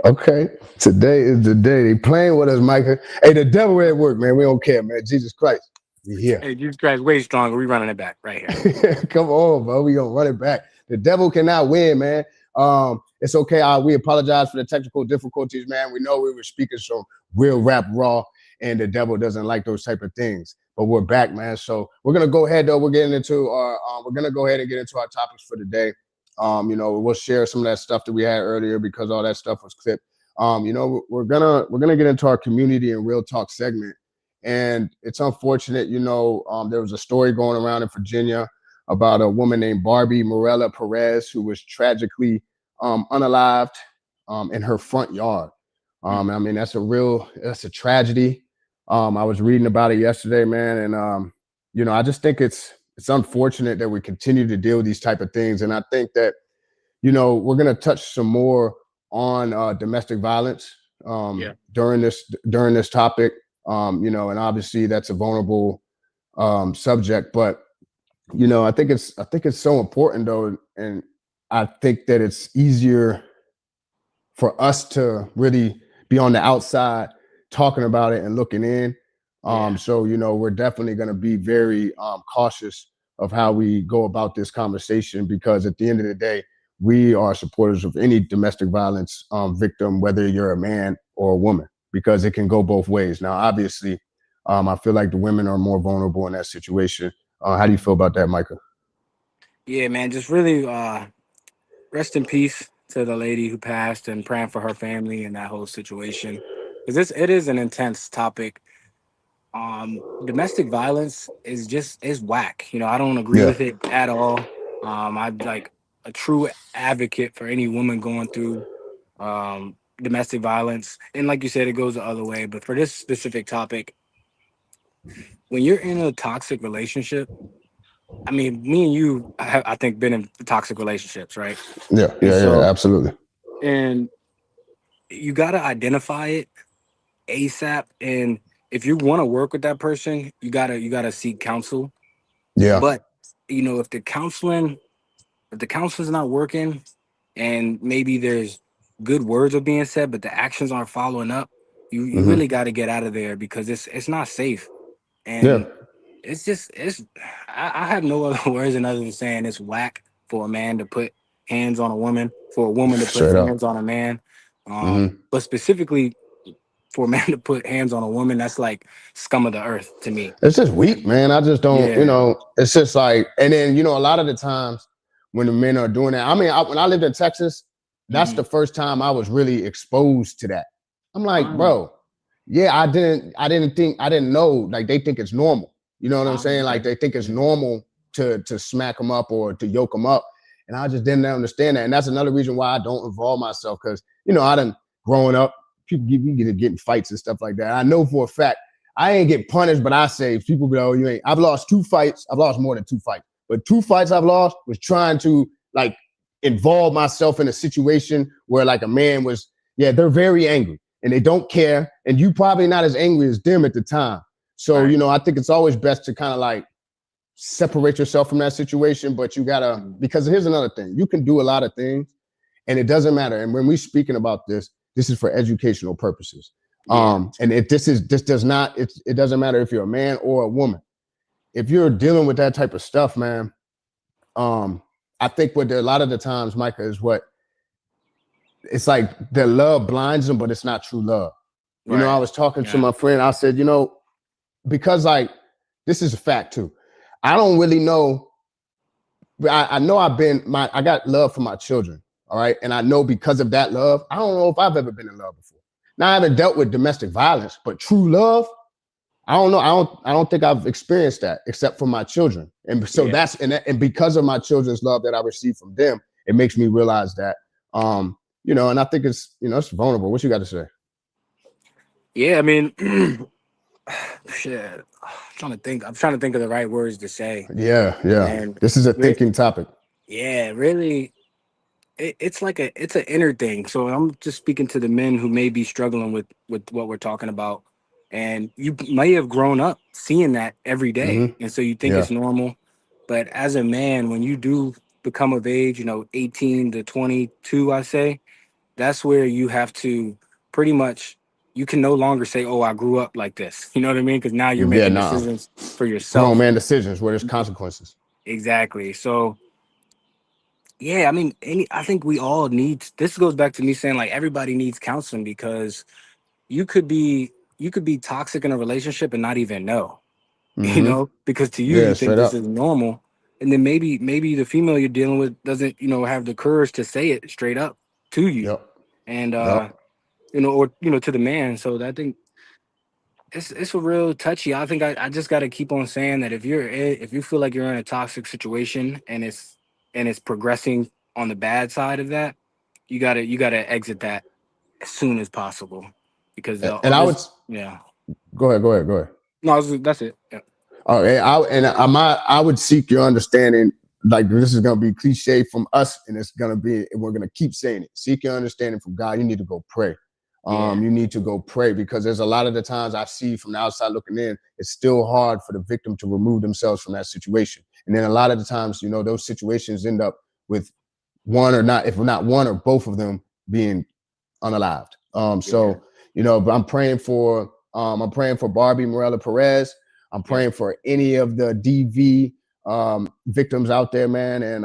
Okay. Today is the day. They playing with us, Micah. Hey, the devil at work, man. We don't care, man. Jesus Christ. We here. Hey, Jesus Christ, way stronger. We running it back right here. Come on, bro. We gonna run it back. The devil cannot win, man. It's okay. We apologize for the technical difficulties, man. We know we were speaking some real rap raw, and the devil doesn't like those type of things. But we're back, man. So we're gonna go ahead though. We're gonna go ahead and get into our topics for the day. We'll share some of that stuff that we had earlier because all that stuff was clipped. We're gonna get into our community and real talk segment. And it's unfortunate, there was a story going around in Virginia about a woman named Barbie Morella Perez who was tragically unalived in her front yard. That's a tragedy. I was reading about it yesterday, man, and I just think it's unfortunate that we continue to deal with these type of things. And I think that we're gonna touch some more on domestic violence during this topic. And obviously that's a vulnerable subject, but I think it's so important though, and I think that it's easier for us to really be on the outside talking about it and looking in. So we're definitely going to be very cautious of how we go about this conversation, because at the end of the day, we are supporters of any domestic violence victim, whether you're a man or a woman, because it can go both ways. Now, obviously, I feel like the women are more vulnerable in that situation. How do you feel about that, Micah? Yeah, man, just really rest in peace to the lady who passed, and praying for her family and that whole situation. Because it is an intense topic. Domestic violence is whack. I don't agree Yeah. with it at all. I'm like a true advocate for any woman going through domestic violence. And like you said, it goes the other way. But for this specific topic, when you're in a toxic relationship, I mean, me and you, I think, been in toxic relationships, right? Yeah, absolutely. And you got to identify it ASAP. And if you want to work with that person, you gotta seek counsel. Yeah. But if the counseling's not working, and maybe there's good words are being said, but the actions aren't following up, you really got to get out of there, because it's not safe. Yeah. And I have no other words other than saying it's whack for a man to put hands on a woman, for a woman to put Straight up. hands on a man. Mm-hmm. But specifically for a man to put hands on a woman, that's like scum of the earth to me. It's just weak, man. I just don't, Yeah. it's just like, and then, a lot of the times when the men are doing that, when I lived in Texas, that's the first time I was really exposed to that. I'm like, bro, yeah, I didn't know, like, they think it's normal. You know what I'm saying? Like, they think it's normal to smack them up or to yoke them up. And I just didn't understand that. And that's another reason why I don't involve myself, because, I done growing up, people getting fights and stuff like that. I know for a fact I ain't get punished, but I say people go, you ain't. I've lost 2 fights. I've lost more than 2 fights, but 2 fights I've lost was trying to like involve myself in a situation where like a man was. Yeah, they're very angry and they don't care, and you probably not as angry as them at the time. So I think it's always best to kind of like separate yourself from that situation. But you gotta, because here's another thing: you can do a lot of things, and it doesn't matter. And when we're speaking about this is for educational purposes. And it doesn't matter if you're a man or a woman. If you're dealing with that type of stuff, man, I think a lot of the times, Micah, is it's like their love blinds them, but it's not true love. I was talking to my friend. I said, because like this is a fact too. I don't really know. I know I got love for my children. All right. And I know because of that love, I don't know if I've ever been in love before. Now, I haven't dealt with domestic violence, but true love, I don't know. I don't think I've experienced that except for my children. And so and because of my children's love that I received from them, it makes me realize that, and I think it's vulnerable. What you got to say? Yeah, I mean, shit. I'm trying to think of the right words to say. Yeah. And this is a thinking topic. Yeah, really. It's an inner thing. So I'm just speaking to the men who may be struggling with what we're talking about, and you may have grown up seeing that every day, and so you think it's normal. But as a man, when you do become of age, 18 to 22, I say, that's where you have to pretty much, you can no longer say, "Oh, I grew up like this." You know what I mean? Because now you're Yeah, making nah. decisions for Grown yourself. man decisions where there's consequences. Exactly. So yeah, I mean, I think we all need. This goes back to me saying like everybody needs counseling because you could be you could be toxic in a relationship and not even know. You Mm-hmm. know, because to you Yeah, you think straight this up. is normal, and then maybe the female you're dealing with doesn't have the courage to say it straight up to you, Yep. and Yep. or to the man. So I think it's a real touchy. I think I just got to keep on saying that if you feel like you're in a toxic situation and it's progressing on the bad side of that, you gotta exit that as soon as possible because And I would this yeah. go ahead. Go ahead. Go ahead. No, that's it. Yeah. Oh, I would seek your understanding. Like this is gonna be cliche from us, and we're gonna keep saying it. Seek your understanding from God. You need to go pray. Yeah. You need to go pray because there's a lot of the times I see from the outside looking in, it's still hard for the victim to remove themselves from that situation. And then a lot of the times, those situations end up with one or not, if not one or both of them being unalived. Yeah. But I'm praying for Barbie Morella Perez. I'm Yeah. praying for any of the DV victims out there, man. And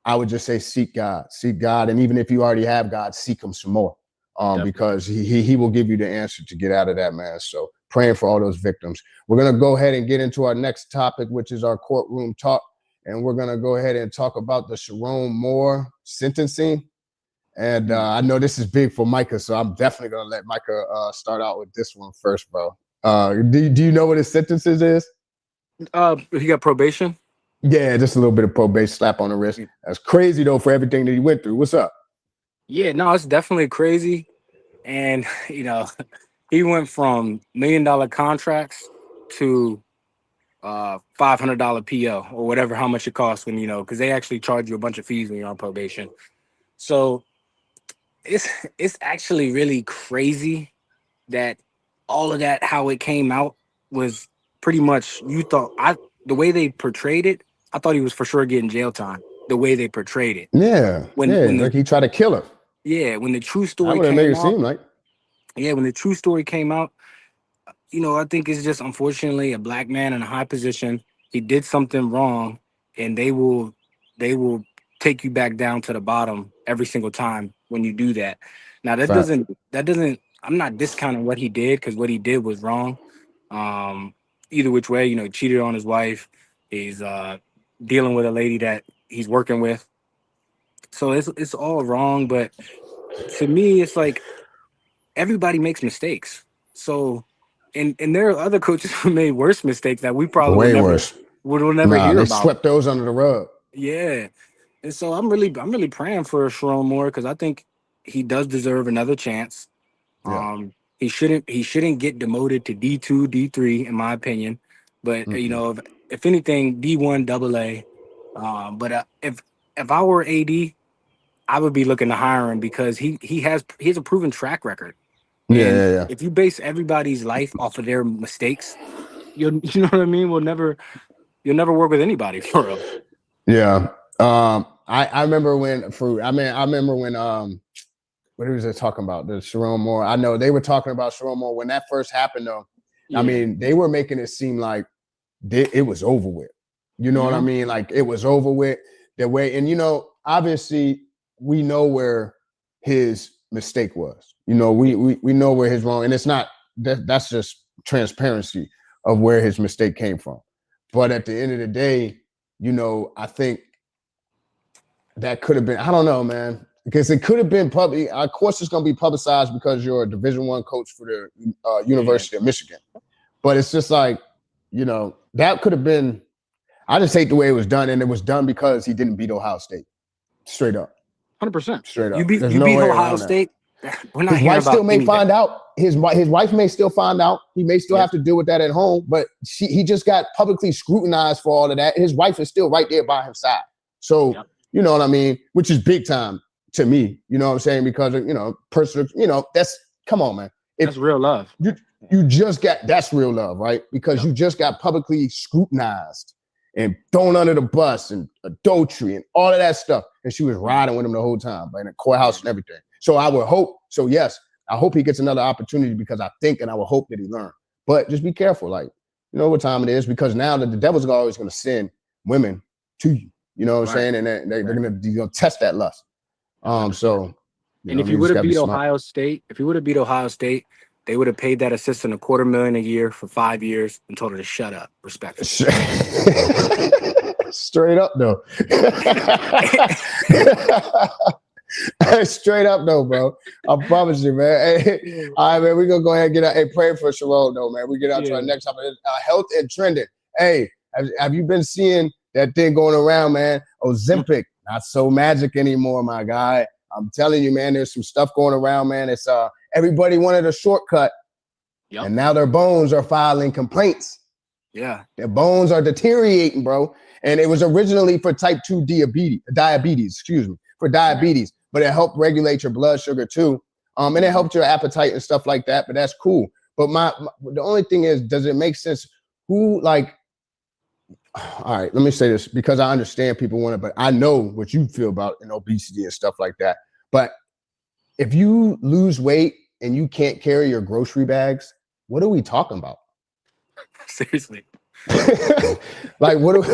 I would just say seek God, and even if you already have God, seek Him some more, Definitely. because He will give you the answer to get out of that, man. So praying for all those victims. We're gonna go ahead and get into our next topic, which is our courtroom talk, and we're gonna go ahead and talk about the Sharon Moore sentencing. And I know this is big for Micah, so I'm definitely gonna let Micah start out with this one first, bro. Do you know what his sentences is? He got probation. Yeah, just a little bit of probation, slap on the wrist. That's crazy though for everything that he went through. What's up? Yeah, no, it's definitely crazy. And he went from $1 million contracts to $500 PO or whatever how much it costs when because they actually charge you a bunch of fees when you're on probation. So it's it's actually really crazy that all of that how it came out was pretty much you thought I the way they portrayed it, I thought he was for sure getting jail time. The way they portrayed it. Yeah, When yeah, when like the he tried to kill her. when the true That's story what it made came it out, seem like. when the true story came out, I think it's just unfortunately a black man in a high position. He did something wrong, and they will take you back down to the bottom every single time when you do that. Now Fact. that doesn't. I'm not discounting what he did because what he did was wrong. Um, Either which way, cheated on his wife. He's dealing with a lady that he's working with, so it's all wrong. But to me, it's like everybody makes mistakes. So, and there are other coaches who made worse mistakes that we probably Way worse. will never Nah, hear they about. swept those under the rug. Yeah, and so I'm really praying for Sharon Moore because I think he does deserve another chance. Yeah. He shouldn't get demoted to D2, D3 in my opinion, but Mm-mm. if anything D1 double A. But if I were AD, I would be looking to hire him because he has a proven track record. Yeah, And yeah, yeah. if you base everybody's life off of their mistakes, you know what I mean. You'll never work with anybody for real. Yeah. I remember when what was they talking about? The Sharon Moore. I know they were talking about Sharon Moore when that first happened though. I Yeah. mean, they were making it seem like it was over with. You know what I mean? Like it was over with the way, and obviously we know where his mistake was. We know where his wrong, and it's not that's just transparency of where his mistake came from. But at the end of the day, I think that could have been, I don't know, man, because it could have been public. Of course, it's going to be publicized because you're a Division I coach for the Yeah. University of Michigan. But it's just like, that could have been. I just hate the way it was done, and it was done because he didn't beat Ohio State. Straight up, 100%. straight You up. beat There's you no beat way Ohio around that. State. We're not His hearing wife still about may any of that. find out. His wife may still find out. He may still Yep. have to deal with that at home. But he just got publicly scrutinized for all of that. His wife is still right there by his side. So Yep. you know what I mean? Which is big time to me. You know what I'm saying? Because personal. That's come on, man. That's real love. You just got that's real love, right? Because Yep. you just got publicly scrutinized and thrown under the bus and adultery and all of that stuff. And she was riding with him the whole time, in the courthouse and everything. So I would hope. So yes, I hope he gets another opportunity because I think and I would hope that he learn. But just be careful, like you know what time it is because now the devil's always going to send women to you. You know what I'm saying? And they're going to test that lust. So. And if you would have beat Ohio State, they would have paid that assistant $250,000 a year for 5 years and told her to shut up, respectfully. Straight up, though. Straight up, though, bro. I promise you, man. Hey, all right, man. We're going to go ahead and get out. Hey, pray for Sherrod, though, man. We get out to our next topic. Health and trending. Hey, have you been seeing that thing going around, man? Ozempic, not so magic anymore, my guy. I'm telling you, man, there's some stuff going around, man. It's everybody wanted a shortcut. Yep. And now their bones are filing complaints. Yeah. Their bones are deteriorating, bro. And it was originally for type 2 diabetes, for diabetes, but it helped regulate your blood sugar too. And it helped your appetite and stuff like that, but that's cool. But the only thing is, does it make sense? All right, let me say this because I understand people want it, but I know what you feel about obesity and stuff like that. But if you lose weight and you can't carry your grocery bags, what are we talking about? Seriously. Like, what are we...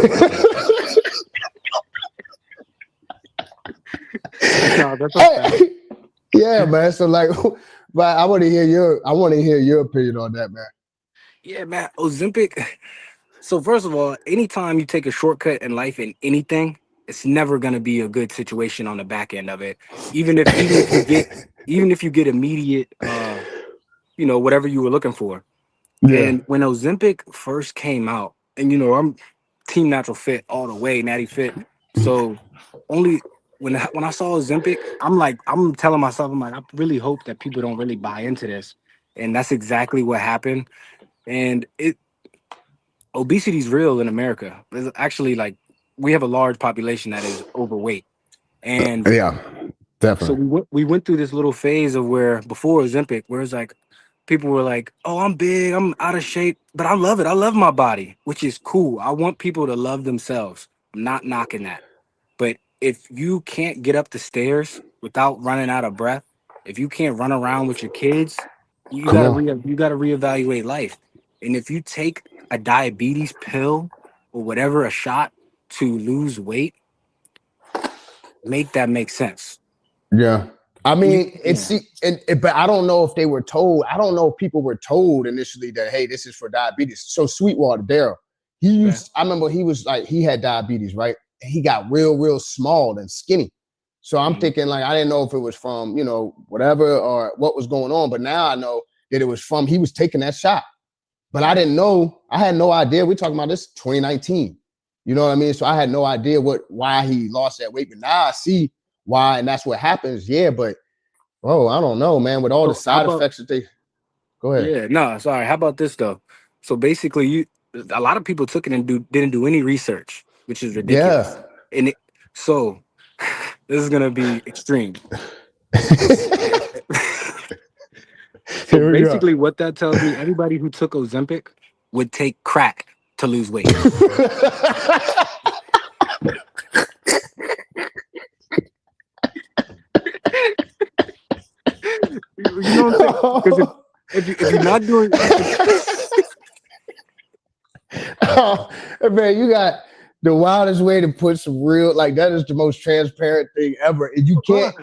No, that's okay. Yeah, man. So like, but I want to hear your opinion on that, man. Yeah, man. Ozempic. So first of all, anytime you take a shortcut in life in anything, it's never going to be a good situation on the back end of it. Even if you get immediate, whatever you were looking for. Yeah. And when Ozempic first came out, and I'm Team Natural Fit all the way, Natty Fit. So only when I saw Ozempic, I'm telling myself, I really hope that people don't really buy into this, and that's exactly what happened. And obesity is real in America. It's actually we have a large population that is overweight, and yeah, definitely. So we went through this little phase of where before Ozempic, where it's like people were like, "Oh, I'm big, I'm out of shape, but I love it. I love my body," which is cool. I want people to love themselves. I'm not knocking that, but if you can't get up the stairs without running out of breath, if you can't run around with your kids, you gotta reevaluate life. And if you take a diabetes pill or whatever, a shot to lose weight, make that make sense. Yeah. I mean, but I don't know if they were told. I don't know if people were told initially that, hey, this is for diabetes. So Sweetwater, Daryl, I remember he had diabetes, right? And he got real, real small and skinny. So I'm thinking I didn't know if it was from, whatever or what was going on. But now I know that it was from, he was taking that shot. But I didn't know, I had no idea. We're talking about this 2019. You know what I mean? So I had no idea why he lost that weight. But now I see why, and that's what happens. Yeah, but bro, I don't know, man. With all the side effects that they go ahead. Yeah, no, sorry. How about this though? So basically, a lot of people took it and didn't do any research, which is ridiculous. Yeah. And so this is gonna be extreme. So basically, what that tells me, anybody who took Ozempic would take crack to lose weight. You know what I'm saying? Because if you're not doing, man, you got the wildest way to put some real, that is the most transparent thing ever. And you can't,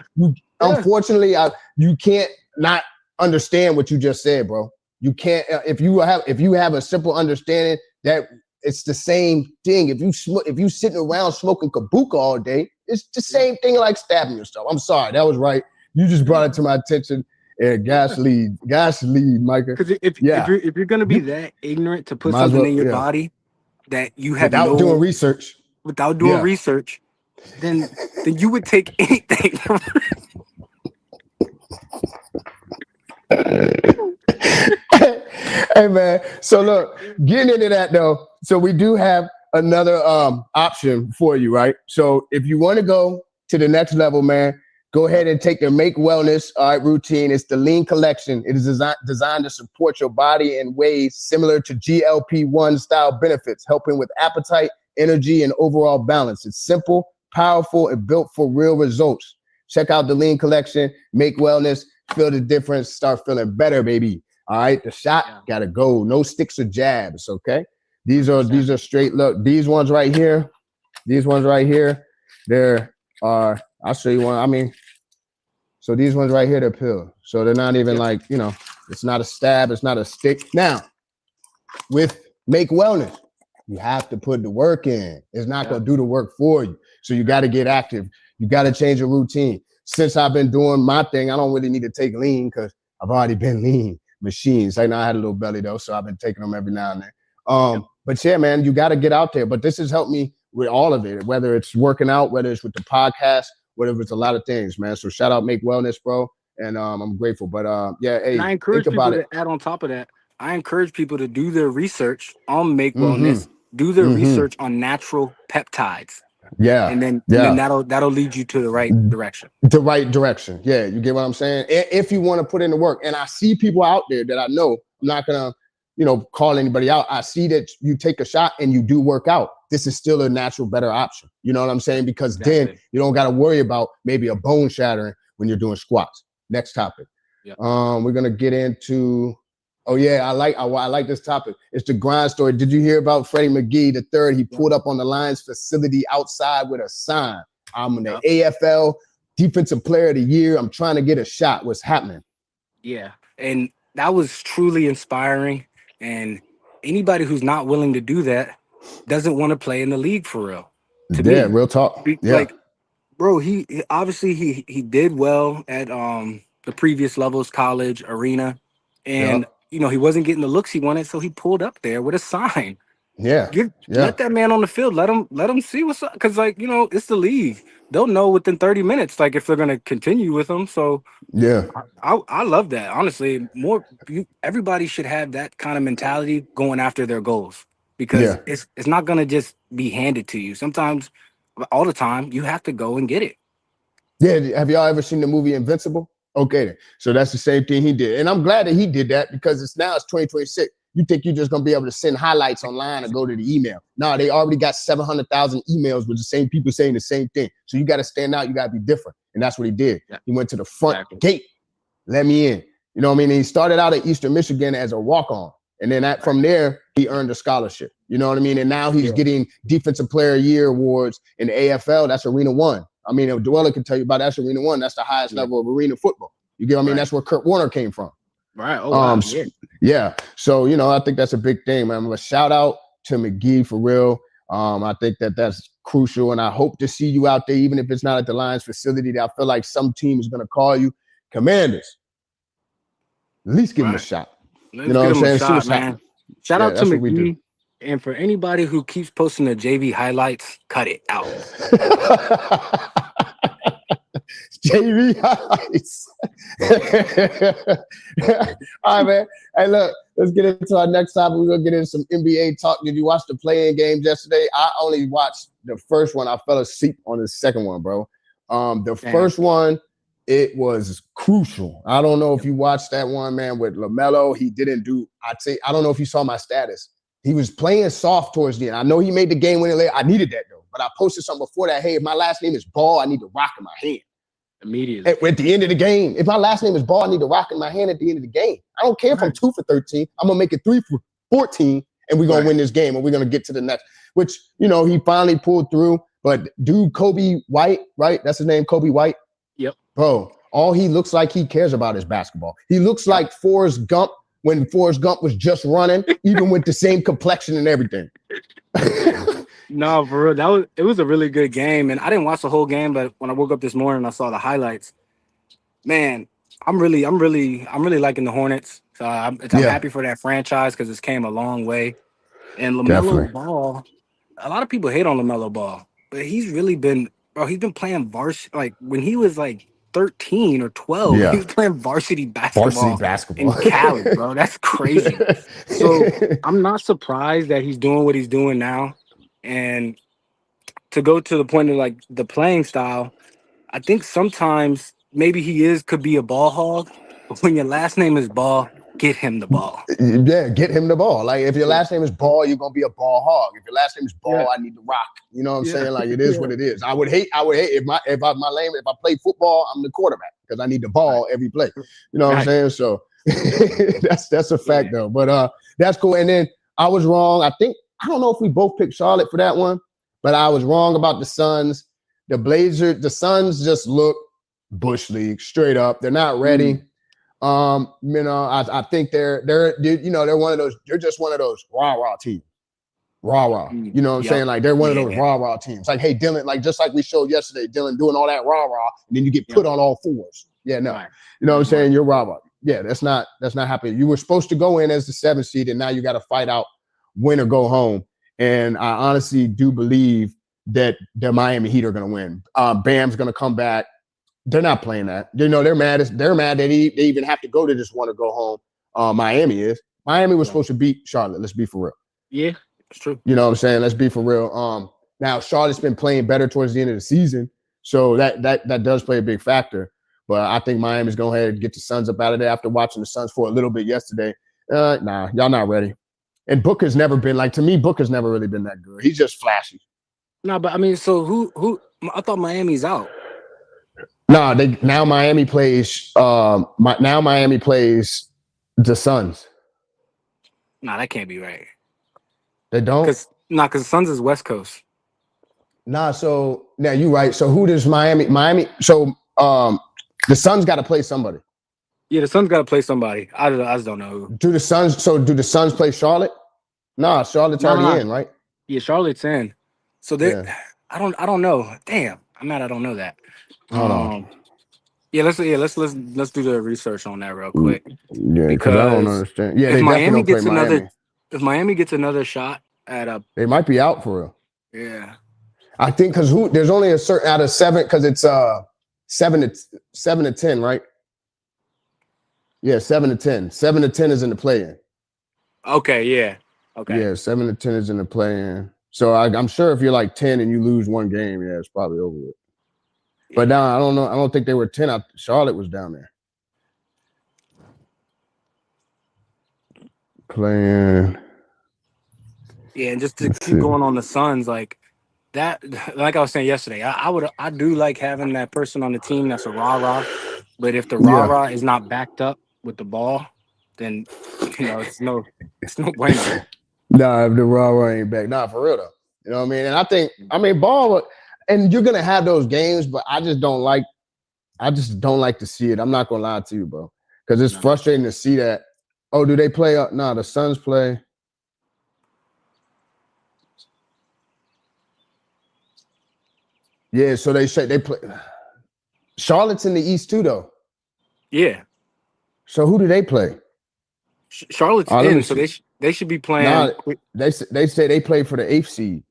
unfortunately, you can't not understand what you just said, bro. You can't, if you have a simple understanding that it's the same thing. If you sitting around smoking kabuka all day, it's the same thing like stabbing yourself. I'm sorry, that was right. You just brought it to my attention. Yeah, gas lead, Micah. Because if you're gonna be that ignorant to put something in your body that you have without doing research, then you would take anything. Hey man, so look, getting into that though, so we do have another option for you, right? So if you want to go to the next level, man, go ahead and take your Make Wellness routine. It's the Lean Collection. It is designed to support your body in ways similar to GLP-1 style benefits, helping with appetite, energy, and overall balance. It's simple, powerful, and built for real results. check out the Lean Collection, Make Wellness, feel the difference, start feeling better, baby. All right, the shot gotta go. No sticks or jabs, okay? These are straight look. These ones right here, there are, I'll show you one. I mean, so these ones right here, they're pills. So they're not even like, you know, it's not a stab, it's not a stick. Now, with Make Wellness, you have to put the work in. It's not going to do the work for you. So you got to get active. You got to change your routine. Since I've been doing my thing, I don't really need to take lean because I've already been lean machines. Like now I had a little belly though, so I've been taking them every now and then. But yeah, man, you got to get out there. But this has helped me with all of it, whether it's working out, whether it's with the podcast, whatever, it's a lot of things, man. So shout out Make Wellness, bro. And I'm grateful. But yeah, hey, and I encourage think people about it. to add on top of that. I encourage people to do their research on Make Wellness, do their research on natural peptides. Yeah. And then that'll lead you to the right direction. The right direction. Yeah, you get what I'm saying? If you want to put in the work. And I see people out there that I know, I'm not gonna, you know, call anybody out. I see that you take a shot and you do work out. This is still a natural, better option. You know what I'm saying? Because then you don't got to worry about maybe a bone shattering when you're doing squats. Next topic. Yeah. We're gonna get into. Oh yeah, I like this topic. It's the grind story. Did you hear about Freddie McGee III? He pulled up on the Lions facility outside with a sign. I'm the AFL Defensive Player of the Year. I'm trying to get a shot. What's happening? Yeah, and that was truly inspiring. And anybody who's not willing to do that doesn't want to play in the league for real. Real talk. Like, bro, he obviously he did well at the previous levels, college, arena, and you know, he wasn't getting the looks he wanted, so he pulled up there with a sign. Let that man on the field. Let him see what's up. Because, like, you know, it's the league. They'll know within 30 minutes, like, if they're gonna continue with him. So I love that. Honestly, everybody should have that kind of mentality going after their goals. Because it's not gonna just be handed to you. Sometimes, all the time, you have to go and get it. Yeah. Have y'all ever seen the movie Invincible? Okay, then. So that's the same thing he did. And I'm glad that he did that because it's 2026. You think you're just going to be able to send highlights online or go to the email. No, they already got 700,000 emails with the same people saying the same thing. So you got to stand out. You got to be different. And that's what he did. Yeah. He went to the front gate. Let me in. You know what I mean? And he started out at Eastern Michigan as a walk-on. And then from there, he earned a scholarship. You know what I mean? And now he's getting Defensive Player of the Year awards in the AFL. That's Arena 1. I mean, Dweller can tell you about that's Arena 1. That's the highest level of arena football. You get what I mean? That's where Kurt Warner came from. Right. Oh, wow. Yeah. So, you know, I think that's a big thing, man. A shout out to McGee for real. I think that's crucial. And I hope to see you out there, even if it's not at the Lions facility. I feel like some team is going to call you Commanders. At least give him a shot. You know what I'm saying? Man. Shout out to McGee. And for anybody who keeps posting the JV highlights, cut it out. JV highlights. All right, man. Hey, look, let's get into our next topic. We're going to get into some NBA talk. Did you watch the play-in games yesterday? I only watched the first one. I fell asleep on the second one, bro. First one, it was crucial. I don't know if you watched that one, man, with LaMelo. He didn't do, I don't know if you saw my status. He was playing soft towards the end. I know he made the game winning late. I needed that, though. But I posted something before that. Hey, if my last name is Ball, I need the rock in my hand. Immediately. At the end of the game. If my last name is Ball, I need the rock in my hand at the end of the game. I don't care if I'm 2 for 13. I'm going to make it 3 for 14, and we're going to win this game, and we're going to get to the next. Which, you know, he finally pulled through. But dude, Kobe White, right? That's his name, Kobe White? Yep. Bro, all he looks like he cares about is basketball. He looks like Forrest Gump when Forrest Gump was just running, even with the same complexion and everything. No, for real. It was a really good game. And I didn't watch the whole game, but when I woke up this morning, I saw the highlights. Man, I'm really liking the Hornets. So I'm happy for that franchise because it's came a long way. And LaMelo Ball, a lot of people hate on LaMelo Ball, but he's been playing varsity. Like when he was like 13 or 12, he was playing varsity basketball in Cali, bro. That's crazy. So I'm not surprised that he's doing what he's doing now. And to go to the point of like the playing style, I think sometimes maybe he could be a ball hog, but when your last name is Ball, get him the ball. Yeah, get him the ball. Like if your last name is Ball, you're gonna be a ball hog. If your last name is Ball, I need to rock. You know what I'm saying? Like it is what it is. I would hate if I play football, I'm the quarterback because I need the ball every play. You know what I'm saying? So that's a fact though. But that's cool. And then I was wrong. I don't know if we both picked Charlotte for that one, but I was wrong about the Suns. The Suns just look Bush League straight up. They're not ready. I think they're one of those. They're just one of those rah teams. Rah. You know what I'm saying? Like they're one of those rah teams. Like, hey, Dylan, like just like we showed yesterday, Dylan doing all that rah, and then you get put on all fours. Yeah, no. Right. You know what I'm saying? You're rah. Yeah, that's not happening. You were supposed to go in as the 7th seed, and now you got to fight out, win or go home. And I honestly do believe that the Miami Heat are going to win. Bam's going to come back. They're not playing that. You know, they're mad that they even have to go to this one or go home. Miami is. Miami was supposed to beat Charlotte. Let's be for real. Yeah, it's true. You know what I'm saying? Let's be for real. Now Charlotte's been playing better towards the end of the season, so that does play a big factor. But I think Miami's going ahead and get the Suns up out of there after watching the Suns for a little bit yesterday. Nah, y'all not ready. And Booker's never been to me. Booker's never really been that good. He's just flashy. No, but I mean, so who? I thought Miami's out. No, now Miami plays. Miami plays the Suns. Nah, that can't be right. They don't. Because the Suns is West Coast. Nah, so now you right. So who does Miami? So the Suns got to play somebody. Yeah, the Suns got to play somebody. I just don't know who. Do the Suns play Charlotte? Nah, Charlotte's already in, right? Yeah, Charlotte's in. So they, I don't know. Damn, I'm mad I don't know that. Hold on. Yeah, let's do the research on that real quick. Yeah, because I don't understand. Yeah, if Miami gets another shot at they might be out for real. Yeah, I think because there's only a certain out of 7 because it's 7 to 10, right? Yeah, 7 to 10. 7 to 10 is in the play-in. Okay, yeah. Okay. Yeah, 7 to 10 is in the play-in. So I'm sure if you're like 10 and you lose one game, yeah, it's probably over with. But now I don't know. I don't think they were 10. Charlotte was down there. Playing. Yeah, and just to keep going on the Suns, like that, like I was saying yesterday, I do like having that person on the team that's a rah-rah. But if the rah-rah is not backed up with the ball, then it's no bueno. Nah, if the rah-rah ain't back. Nah, for real though. You know what I mean? Ball. And you're gonna have those games, but I just don't like to see it. I'm not gonna lie to you, bro, because it's frustrating to see that. Oh, do they play? No, the Suns play. Yeah, so they say they play. Charlotte's in the East too, though. Yeah. So who do they play? Charlotte's in, so they should be playing. Nah, they say they play for the 8th seed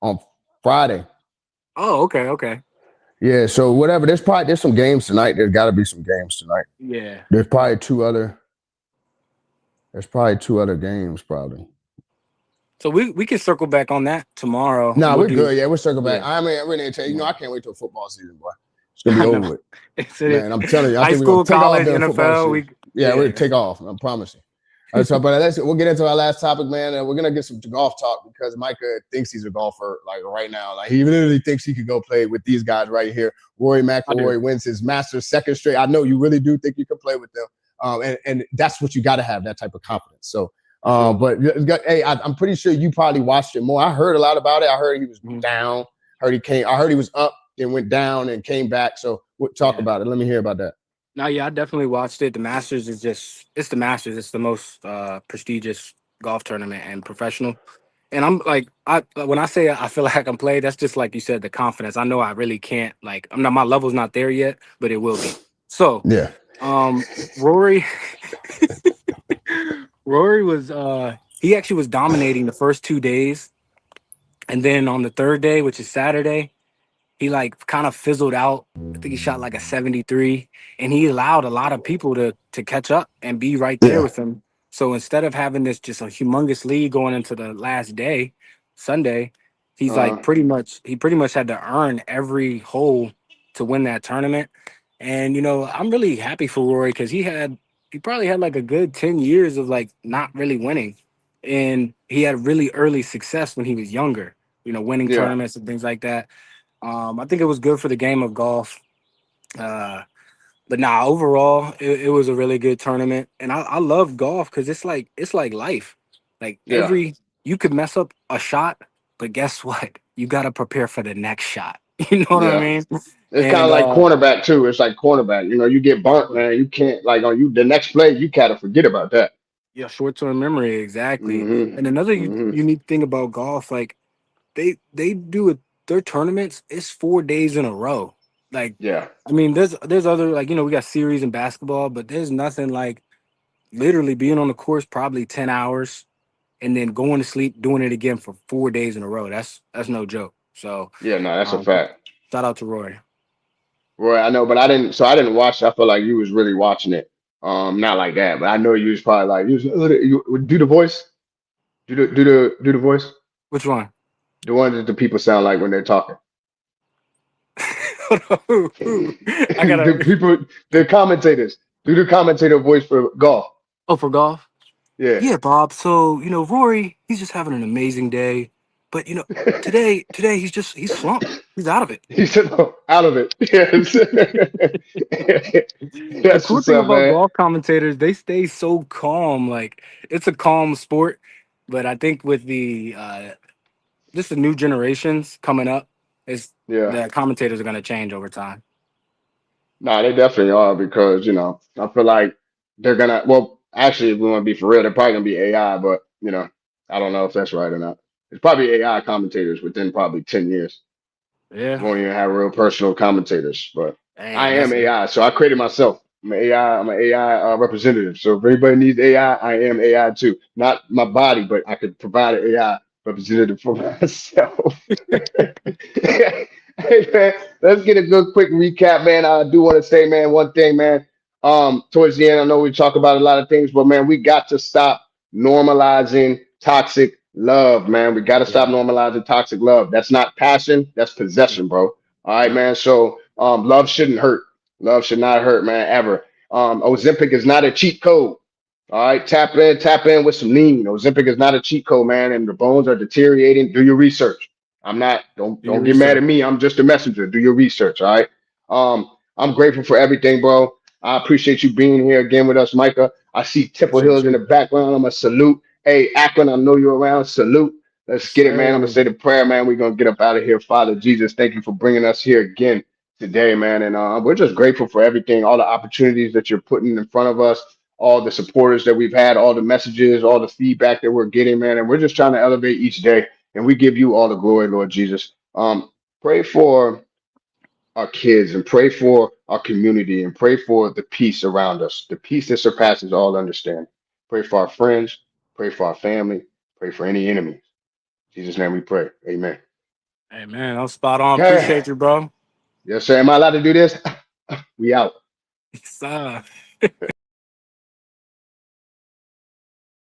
on Friday. Oh, okay. Yeah, so whatever. There's some games tonight. There's got to be some games tonight. Yeah. There's probably two other games probably. So we can circle back on that tomorrow. No, we're good. Yeah, we'll circle back. I mean, I really tell you, I can't wait till football season, boy. It's gonna be over with. Man, I'm telling you, I think we're gonna take off NFL. We're gonna take off. I promise you. So, but we'll get into our last topic, man. And we're gonna get some golf talk because Micah thinks he's a golfer, like right now. Like he literally thinks he could go play with these guys right here. Rory McIlroy wins his Masters second straight. I know you really do think you can play with them, and that's what you got to have, that type of confidence. So, but hey, I'm pretty sure you probably watched it more. I heard a lot about it. I heard he was down. I heard he was up and went down and came back. So we'll talk about it. Let me hear about that. No, yeah, I definitely watched it. The Masters it's the Masters. It's the most prestigious golf tournament and professional. And I'm like, when I say I feel like I can play, that's just like you said, the confidence. I know I really can't. Like, my level's not there yet, but it will be. So yeah. Rory was he actually was dominating the first 2 days, and then on the third day, which is Saturday, he like kind of fizzled out. I think he shot like a 73, and he allowed a lot of people to catch up and be right there with him. So instead of having this just a humongous lead going into the last day, Sunday, he's pretty much had to earn every hole to win that tournament. And I'm really happy for Rory because he had he probably had like a good 10 years of like not really winning. And he had really early success when he was younger, winning Yeah, tournaments and things like that. I think it was good for the game of golf. Uh, but nah, overall, it was a really good tournament. And I love golf because it's like life. Like yeah, you could mess up a shot, but guess what? You gotta prepare for the next shot. You know what I yeah. mean? It's kind And of like cornerback too. It's like cornerback. You know, you get burnt, man. You can't like on you the next play. You gotta forget about that. yeah, short-term memory, exactly. Hmm. And another Hmm. unique thing about golf, like they do it, their tournaments, it's 4 days in a row. Like, Yeah, I mean, there's other, like, we got series in basketball, but there's nothing like literally being on the course probably 10 hours and then going to sleep, doing it again for 4 days in a row. That's no joke. So yeah. No, that's a um, fact. shout out to Roy. Roy, I know, but I didn't. So I didn't watch. I feel like you was really watching it. Not like that, but I know you was probably like you do the voice. Do the voice. Which one? The one that the people sound like when they're talking. I gotta. The people, the commentators. Do the commentator voice for golf. Oh, for golf. Yeah. Yeah, Bob. So, Rory, he's just having an amazing day. But today he's slumped. He's out of it. He said, "Oh, out of it." Yes. The That's cool what's thing up, about man. golf commentators, they stay so calm. Like, it's a calm sport. But I think with the just the new generations coming up, is Yeah. the commentators are gonna change over time. No, they definitely are because, I feel like they're gonna, well, actually, if we want to be for real, they're probably gonna be AI, but, I don't know if that's right or not. It's probably AI commentators within probably 10 years. We Yeah. won't even have real personal commentators, but I Dang, am that's AI, so I created myself. I'm an AI. I'm an AI representative. So if anybody needs AI, I am AI too. Not my body, but I could provide an AI representative for myself. Hey man, let's get a good quick recap, man. I do want to say, man, one thing, man. Towards the end, I know we talk about a lot of things, but man, we got to stop normalizing toxic love, man. We got to stop yeah. normalizing toxic love. That's not passion, that's possession, bro. All right, Yep. man. So love shouldn't hurt. Love should not hurt, man, ever. Ozempic is not a cheat code. All right, tap in with some lean. Ozempic is not a cheat code, man, and the bones are deteriorating. Do your research. I'm not. Don't Do your don't get mad at research. me. I'm just a messenger. Do your research. All right. I'm grateful for everything, bro. I appreciate you being here again with us, Micah. I see Temple Appreciate Hills in the you. background. I'm a salute. Hey, Akron, I know you're around. Salute. Let's get it, man. I'm gonna Sir. say the prayer, man. We're gonna get up out of here. Father Jesus, thank you for bringing us here again today, man. And we're just grateful for everything, all the opportunities that you're putting in front of us, all the supporters that we've had, all the messages, all the feedback that we're getting, man. And we're just trying to elevate each day. And we give you all the glory, Lord Jesus. Pray for our kids and pray for our community and pray for the peace around us, the peace that surpasses all understanding. Pray for our friends, pray for our family, pray for any enemies. In Jesus' name we pray. Amen. Hey man, I'm spot on. Okay. Appreciate you, bro. Yes, sir. Am I allowed to do this? We out. Sir.